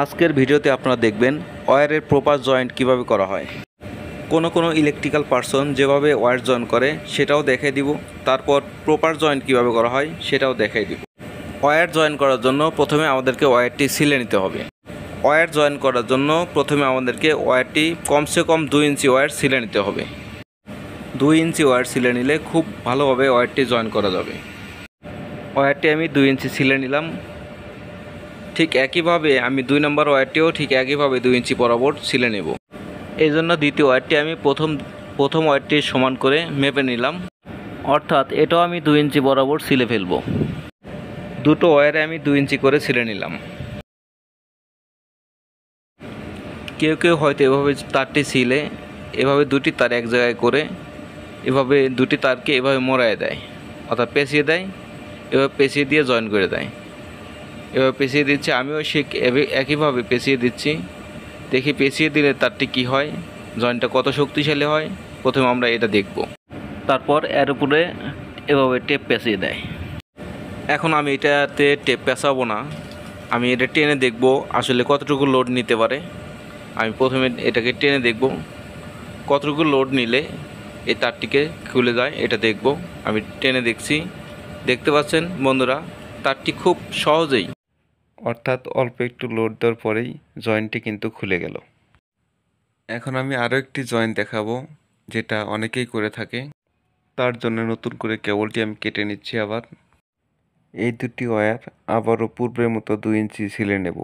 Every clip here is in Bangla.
আজকের ভিডিওতে আপনারা দেখবেন ওয়্যারের প্রপার জয়েন্ট কিভাবে করা হয়। কোনো ইলেকট্রিক্যাল পারসন যেভাবে ওয়্যার জয়েন করে সেটাও দেখাই দিব, তারপর প্রপার জয়েন্ট কিভাবে করা হয় সেটাও দেখাই দিব। ওয়্যার জয়েন করার জন্য প্রথমে আমাদেরকে ওয়্যারটি সিলে নিতে হবে। ওয়্যার জয়েন করার জন্য প্রথমে আমাদেরকে ওয়্যারটি কমসে কম 2 ইঞ্চি ওয়্যার সিলে নিতে হবে। 2 ইঞ্চি ওয়্যার সিলে নিলে খুব ভালোভাবে ওয়্যারটি জয়েন করা যাবে। ওয়্যারটি আমি 2 ইঞ্চি সিলে নিলাম। ঠিক একইভাবে আমি 2 নম্বর ওয়্যারটিও ঠিক একইভাবে 2 ইঞ্চি বরাবর সিলে নেব। এই জন্য দ্বিতীয় ওয়্যারটি আমি প্রথম ওয়্যারটির সমান করে মেপে নিলাম, অর্থাৎ এটাও আমি 2 ইঞ্চি বরাবর সিলে ফেলব। দুটো ওয়্যারে আমি 2 ইঞ্চি করে সিলে নিলাম। কেউ হয়তো এভাবে তারটি সিলে এভাবে দুটি তার এক জায়গায় করে এভাবে দুটি তারকে এভাবে মোড়ায় দেয়, অর্থাৎ পেঁচিয়ে দেয়, এভাবে পেঁচিয়ে দিয়ে জয়েন করে দেয়। এভাবে পেঁচিয়ে দিচ্ছে, আমিও একইভাবে পেঁচিয়ে দিচ্ছি। দেখি পেঁচিয়ে দিলে তারটি কি হয়, জয়েন্টটা কত শক্তিশালী হয়, প্রথমে আমরা এটা দেখব। তারপর এর উপরে এভাবে টেপ পেঁচিয়ে দেয়। এখন আমি এটাতে টেপ পেঁচাবো না, আমি এটা টেনে দেখব আসলে কতটুকু লোড নিতে পারে। আমি প্রথমে এটাকে টেনে দেখব কতটুকু লোড নিলে এই তারটিকে খুলে যায়, এটা দেখব। আমি টেনে দেখছি, দেখতে পাচ্ছেন বন্ধুরা, তারটি খুব সহজেই, অর্থাৎ অল্প একটু লোড দেওয়ার পরেই জয়েন্টটি কিন্তু খুলে গেল। এখন আমি আরও একটি জয়েন্ট দেখাবো, যেটা অনেকেই করে থাকে। তার জন্য নতুন করে কেবলটি আমি কেটে নিচ্ছি। আবার এই দুটি ওয়্যার আবারও পূর্বের মতো 2 ইঞ্চি সিলে নেব।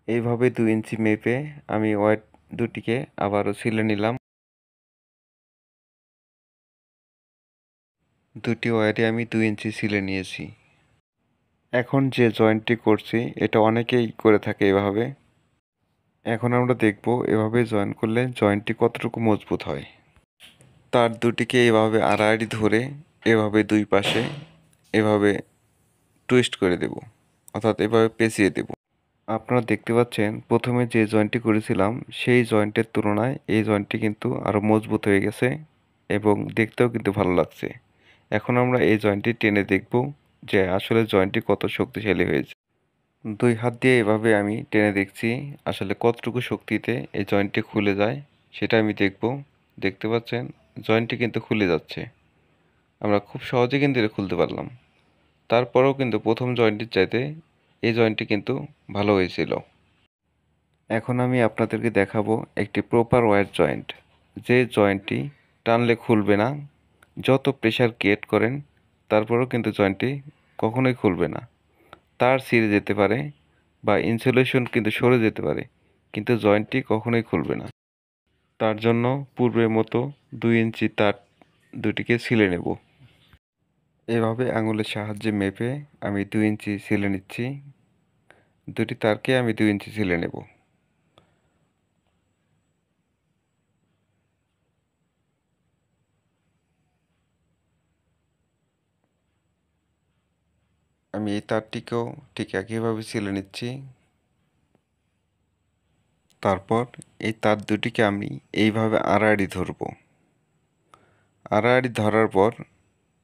এইভাবে 2 ইঞ্চি মেপে আমি ওয়্যার দুটিকে আবারও সিলে নিলাম। দুটি ওয়্যারে আমি 2 ইঞ্চি সিলে নিয়েছি। এখন যে জয়েন্টটি করছি এটা অনেকেই করে থাকে এভাবে। এখন আমরা দেখব এভাবে জয়েন করলে জয়েন্টটি কতটুকু মজবুত হয়। তার দুটিকে এভাবে আড়াআড়ি ধরে এভাবে দুই পাশে এভাবে টুইস্ট করে দেব, অর্থাৎ এভাবে পেঁচিয়ে দেব। আপনারা দেখতে পাচ্ছেন প্রথমে যে জয়েন্টটি করেছিলাম সেই জয়েন্টের তুলনায় এই জয়েন্টটি কিন্তু আরও মজবুত হয়ে গেছে এবং দেখতেও কিন্তু ভালো লাগছে। এখন আমরা এই জয়েন্টটি টেনে দেখব যে আসলে জয়েন্টটি কত শক্তিশালী হয়েছে। 2 হাত দিয়ে এভাবে আমি টেনে দেখছি আসলে কতটুকু শক্তিতে এই জয়েন্টটি খুলে যায় সেটা আমি দেখব। দেখতে পাচ্ছেন জয়েন্টটি কিন্তু খুলে যাচ্ছে। আমরা খুব সহজে কিন্তু এটা খুলতে পারলাম। তারপরেও কিন্তু প্রথম জয়েন্টটির চাইতে এই জয়েন্টটি কিন্তু ভালো হয়েছিল। এখন আমি আপনাদেরকে দেখাবো একটি প্রপার ওয়্যার জয়েন্ট, যে জয়েন্টটি টানলে খুলবে না। যত প্রেসার ক্রিয়েট করেন তারপরেও কিন্তু জয়েন্টটি কখনোই খুলবে না। তার ছিঁড়ে যেতে পারে বা ইনসুলেশন কিন্তু সরে যেতে পারে, কিন্তু জয়েন্টটি কখনোই খুলবে না। তার জন্য পূর্বের মতো 2 ইঞ্চি তার দুটিকে সিলে নেব। এভাবে আঙুলের সাহায্যে মেপে আমি 2 ইঞ্চি সিলে নিচ্ছি। দুটি তারকে আমি 2 ইঞ্চি সিলে নেব। আমি এই তারটিকেও ঠিক একইভাবে সিলে নিচ্ছি। তারপর এই তার দুটিকে আমি এইভাবে আড়াআড়ি ধরব। আড়াআড়ি ধরার পর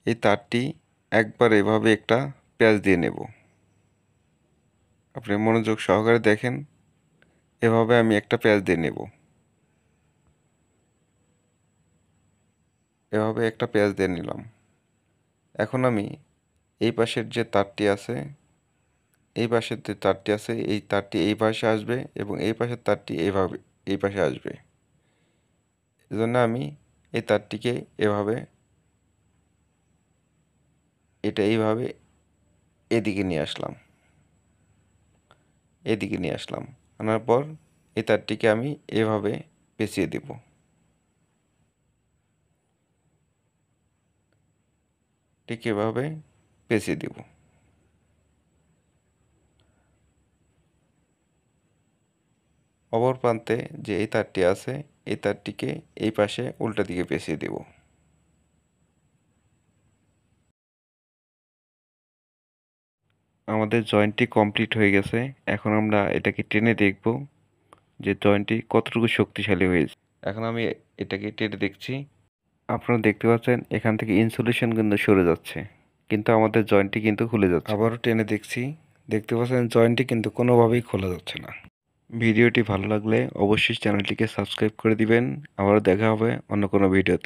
এই তারটি একবার এভাবে একটা প্যাঁচ দিয়ে নেব। আপনি মনোযোগ সহকারে দেখেন, এভাবে আমি একটা প্যাঁচ দিয়ে নেব। এভাবে একটা প্যাঁচ দিয়ে নিলাম। এখন আমি এই পাশের যে তারটি আছে, এই পাশের যে তারটি আছে এই তারটি এই পাশে আসবে এবং এই পাশের তারটি এইভাবে এই পাশে আসবে। এজন্য আমি এই তারটিকে এভাবে এইভাবে এদিকে নিয়ে আসলাম। আনার পর এই তারটিকে আমি এভাবে পেঁচিয়ে দেব। ঠিক এভাবে পেঁচিয়ে দেব। অপর প্রান্তে যে এই তারটি আছে এই তারটিকে এই পাশে উল্টা দিকে পেঁচিয়ে দেব। আমাদের জয়েন্টটি কমপ্লিট হয়ে গেছে। এখন আমরা এটাকে টেনে দেখব যে জয়েন্টটি কতটুকু শক্তিশালী হয়েছে। এখন আমি এটাকে টেনে দেখছি। আপনারা দেখতে পাচ্ছেন এখান থেকে ইনসুলেশন কিন্তু সরে যাচ্ছে, কিন্তু আমাদের জয়েন্টটি কিন্তু খুলে যাচ্ছে। আবারও টেনে দেখছি, দেখতে পাচ্ছেন জয়েন্টটি কিন্তু কোনোভাবেই খোলা যাচ্ছে না। ভিডিওটি ভালো লাগলে অবশ্যই চ্যানেলটিকে সাবস্ক্রাইব করে দিবেন। আবারও দেখা হবে অন্য কোনো ভিডিওতে।